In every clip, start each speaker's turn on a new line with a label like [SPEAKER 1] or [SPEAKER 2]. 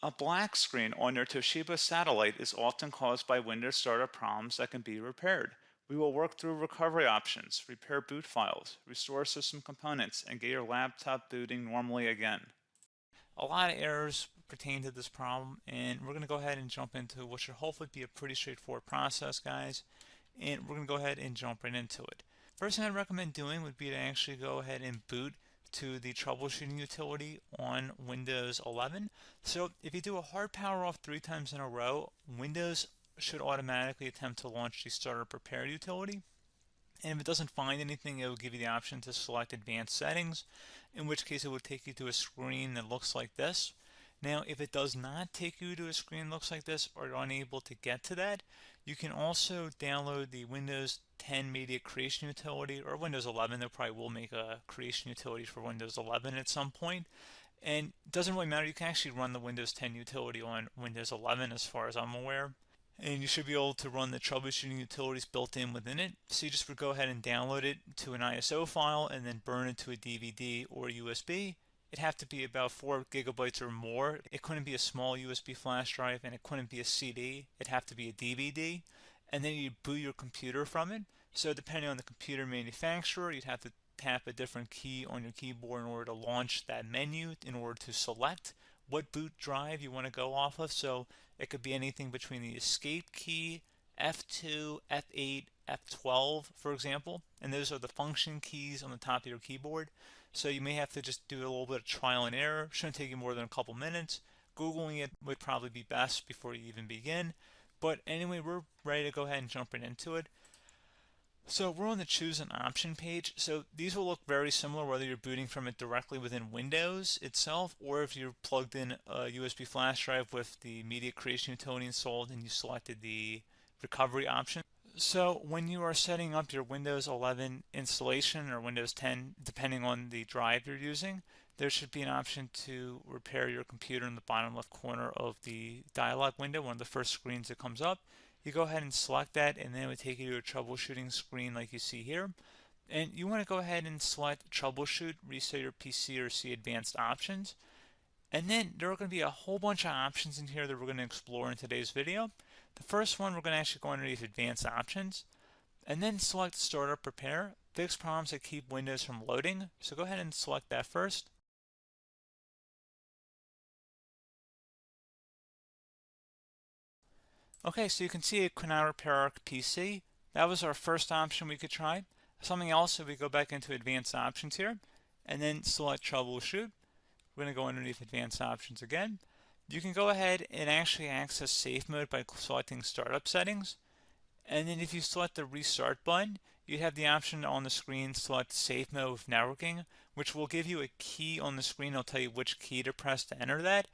[SPEAKER 1] A black screen on your Toshiba Satellite is often caused by Windows startup problems that can be repaired. We will work through recovery options, repair boot files, restore system components, and get your laptop booting normally again. A lot of errors pertain to this problem, and we're going to go ahead and jump into what should hopefully be a pretty straightforward process, guys. And we're going to go ahead and jump right into it. First thing I'd recommend doing would be to actually go ahead and boot to the troubleshooting utility on Windows 11. So if you do a hard power off 3 times in a row, Windows should automatically attempt to launch the startup repair utility. And if it doesn't find anything, it will give you the option to select advanced settings, in which case it will take you to a screen that looks like this. Now, if it does not take you to a screen that looks like this, or you're unable to get to that, you can also download the Windows 10 Media Creation Utility, or Windows 11. They probably will make a creation utility for Windows 11 at some point. And it doesn't really matter, you can actually run the Windows 10 utility on Windows 11 as far as I'm aware. And you should be able to run the troubleshooting utilities built in within it. So you just would go ahead and download it to an ISO file and then burn it to a DVD or USB. It'd have to be about 4 gigabytes or more. It couldn't be a small USB flash drive, and it couldn't be a CD. It'd have to be a DVD. And then you'd boot your computer from it. So depending on the computer manufacturer, you'd have to tap a different key on your keyboard in order to launch that menu, in order to select what boot drive you want to go off of. So it could be anything between the escape key, F2, F8, F12, for example, and those are the function keys on the top of your keyboard. So you may have to just do a little bit of trial and error. Shouldn't take you more than a couple minutes. Googling it would probably be best before you even begin. But anyway, we're ready to go ahead and jump right into it. So we're on the choose an option page. So these will look very similar whether you're booting from it directly within Windows itself, or if you're plugged in a USB flash drive with the media creation utility installed and you selected the recovery option. So when you are setting up your Windows 11 installation or Windows 10, depending on the drive you're using, there should be an option to repair your computer in the bottom left corner of the dialog window, one of the first screens that comes up. You go ahead and select that, and then it would take you to a troubleshooting screen like you see here. And you want to go ahead and select troubleshoot, reset your PC, or see advanced options. And then there are going to be a whole bunch of options in here that we're going to explore in today's video. The first one, we're going to actually go underneath advanced options and then select startup repair, fix problems that keep Windows from loading. So go ahead and select that first. Okay, so you can see it could not repair our PC. That was our first option we could try. Something else, if we go back into advanced options here and then select troubleshoot, we're going to go underneath advanced options again. You can go ahead and actually access safe mode by selecting startup settings. And then if you select the restart button, you have the option on the screen select safe mode with networking, which will give you a key on the screen. It'll tell you which key to press to enter that.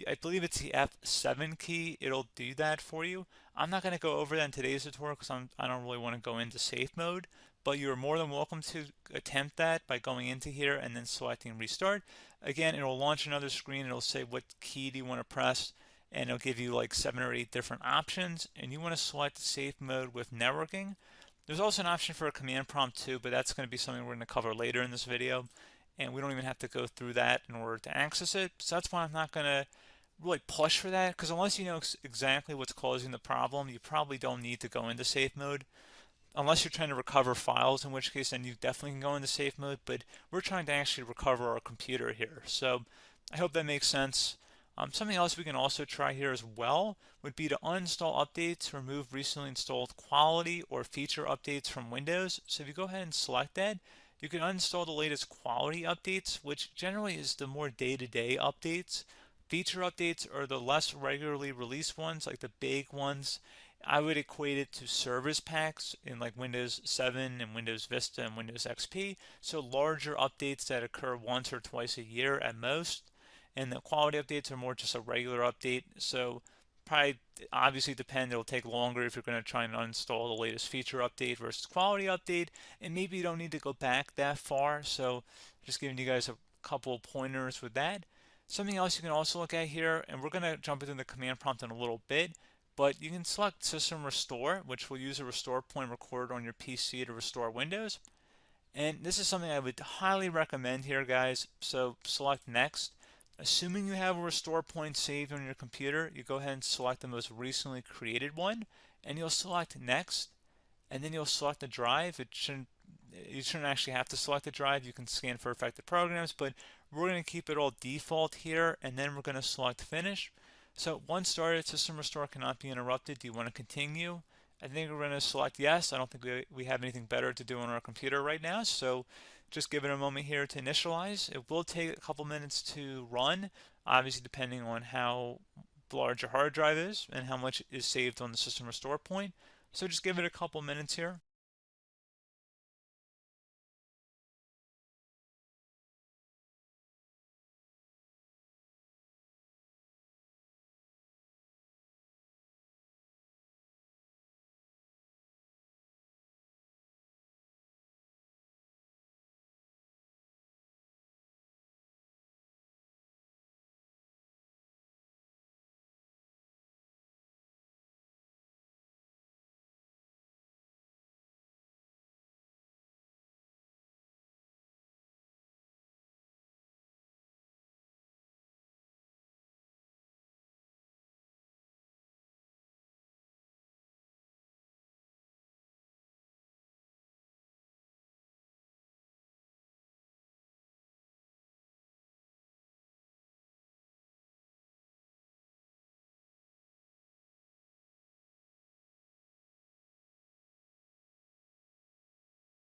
[SPEAKER 1] I believe it's the F7 key. It'll do that for you. I'm not going to go over that in today's tutorial because I don't really want to go into safe mode, but you're more than welcome to attempt that by going into here and then selecting restart. Again, it'll launch another screen. It'll say what key do you want to press, and it'll give you like 7 or 8 different options, and you want to select safe mode with networking. There's also an option for a command prompt too, but that's going to be something we're going to cover later in this video, and we don't even have to go through that in order to access it. So that's why I'm not going to really push for that, because unless you know exactly what's causing the problem, you probably don't need to go into safe mode. Unless you're trying to recover files, in which case then you definitely can go into safe mode, but we're trying to actually recover our computer here. So I hope that makes sense. Something else we can also try here as well would be to uninstall updates, remove recently installed quality or feature updates from Windows. So if you go ahead and select that, you can uninstall the latest quality updates, which generally is the more day-to-day updates. Feature updates are the less regularly released ones, like the big ones. I would equate it to service packs in like Windows 7 and Windows Vista and Windows XP. So larger updates that occur once or twice a year at most. And the quality updates are more just a regular update. So probably obviously depend, it'll take longer if you're going to try and uninstall the latest feature update versus quality update. And maybe you don't need to go back that far. So just giving you guys a couple of pointers with that. Something else you can also look at here, and we're going to jump into the command prompt in a little bit, but you can select System Restore, which will use a restore point recorded on your PC to restore Windows. And this is something I would highly recommend here, guys. So select Next. Assuming you have a restore point saved on your computer, you go ahead and select the most recently created one, and you'll select next, and then you'll select the drive. You shouldn't actually have to select the drive. You can scan for affected programs, but we're going to keep it all default here, and then we're going to select finish. So once started, system restore cannot be interrupted. Do you want to continue? I think we're going to select yes. I don't think we have anything better to do on our computer right now, so just give it a moment here to initialize. It will take a couple minutes to run, obviously depending on how large your hard drive is and how much is saved on the system restore point. So just give it a couple minutes here.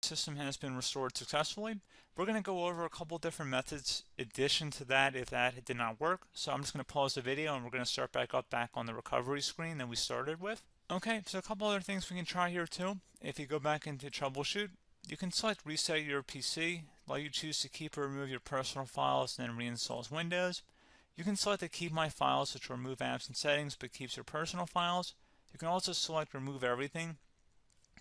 [SPEAKER 1] System has been restored successfully. We're going to go over a couple different methods in addition to that if that did not work. So I'm just going to pause the video and we're going to start back on the recovery screen that we started with. Okay, so a couple other things we can try here too. If you go back into troubleshoot, you can select reset your PC, while you choose to keep or remove your personal files and then reinstalls Windows. You can select to keep my files, which will remove apps and settings but keeps your personal files. You can also select remove everything,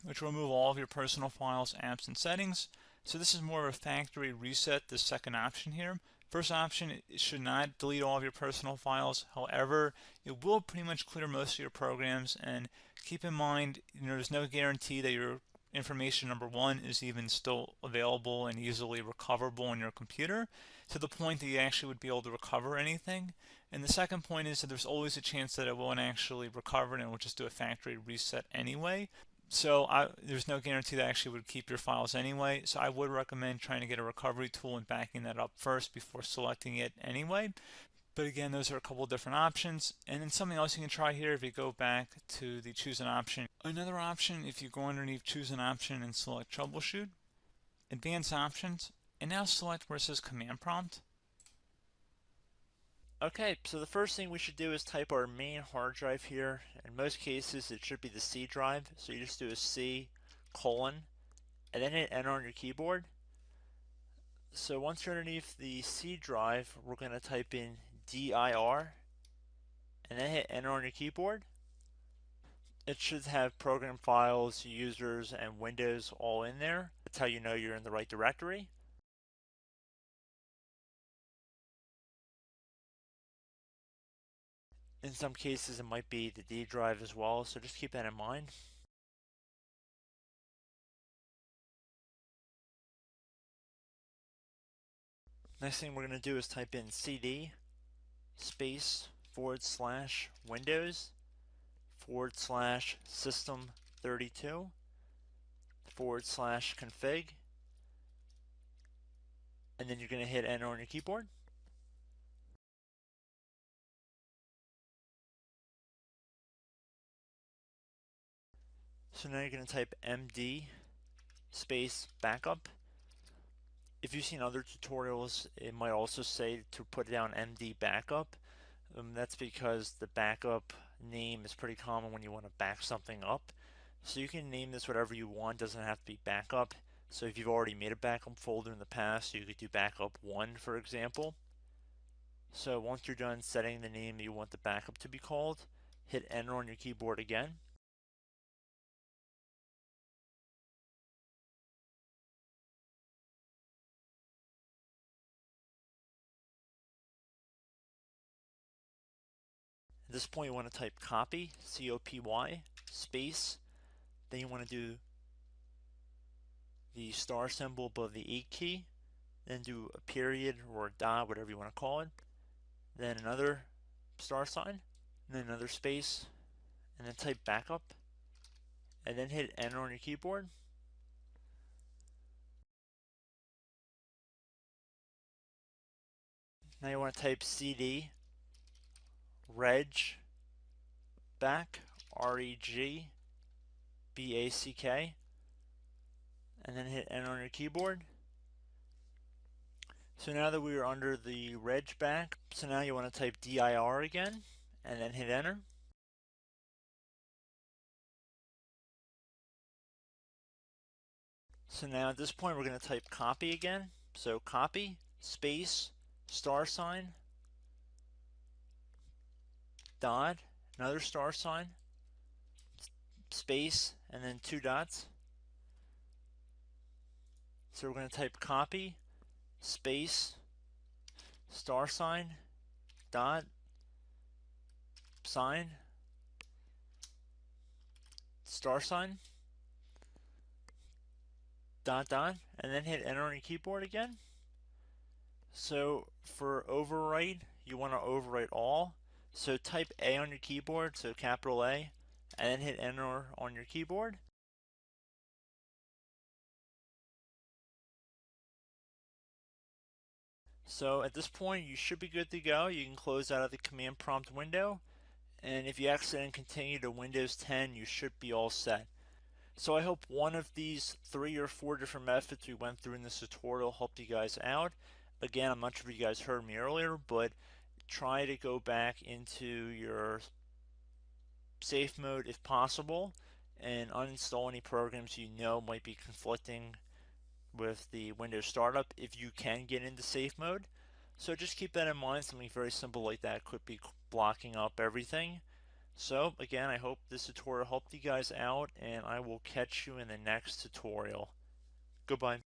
[SPEAKER 1] which will remove all of your personal files, apps, and settings. So this is more of a factory reset, the second option here. First option, it should not delete all of your personal files. However, it will pretty much clear most of your programs, and keep in mind, there's no guarantee that your information, number one, is even still available and easily recoverable on your computer to the point that you actually would be able to recover anything. And the second point is that there's always a chance that it won't actually recover and it will just do a factory reset anyway. So there's no guarantee that actually would keep your files anyway. So I would recommend trying to get a recovery tool and backing that up first before selecting it anyway. But again, those are a couple different options. And then something else you can try here if you go back to the choose an option. Another option, if you go underneath choose an option and select troubleshoot, advanced options, and now select where it says command prompt.
[SPEAKER 2] Okay, so the first thing we should do is type our main hard drive here. In most cases, it should be the C drive. So you just do a C colon and then hit enter on your keyboard. So once you're underneath the C drive, we're going to type in dir and then hit enter on your keyboard. It should have program files, users, and Windows all in there. That's how you know you're in the right directory. In some cases, it might be the D drive as well, so just keep that in mind. Next thing we're going to do is type in cd space / Windows / system 32 / config, and then you're going to hit enter on your keyboard. So now you're going to type md space backup. If you've seen other tutorials, it might also say to put down md backup. That's because the backup name is pretty common when you want to back something up. So you can name this whatever you want, doesn't have to be backup. So if you've already made a backup folder in the past, you could do backup 1, for example. So once you're done setting the name you want the backup to be called, hit enter on your keyboard again. At this point you want to type copy, C-O-P-Y, space, then you want to do the star symbol above the 8 key, then do a period or a dot, whatever you want to call it, then another star sign, and then another space, and then type backup, and then hit enter on your keyboard. Now you want to type cd reg back, REGBACK, and then hit enter on your keyboard. So now that we are under the reg back, so now you want to type dir again, and then hit enter. So now at this point we're going to type copy again. So copy, space, star sign, dot, another star sign, space, and then 2 dots. So we're going to type copy, space, star sign, dot, sign, star sign, dot, dot, and then hit enter on your keyboard again. So for overwrite, you want to overwrite all. So type A on your keyboard, so capital A, and then hit enter on your keyboard. So at this point you should be good to go. You can close out of the command prompt window, and if you accidentally continue to Windows 10 you should be all set. So I hope one of these 3 or 4 different methods we went through in this tutorial helped you guys out. Again, I'm not sure if you guys heard me earlier, but try to go back into your safe mode if possible and uninstall any programs you know might be conflicting with the Windows startup if you can get into safe mode. So just keep that in mind. Something very simple like that could be blocking up everything. So again, I hope this tutorial helped you guys out, and I will catch you in the next tutorial. Goodbye.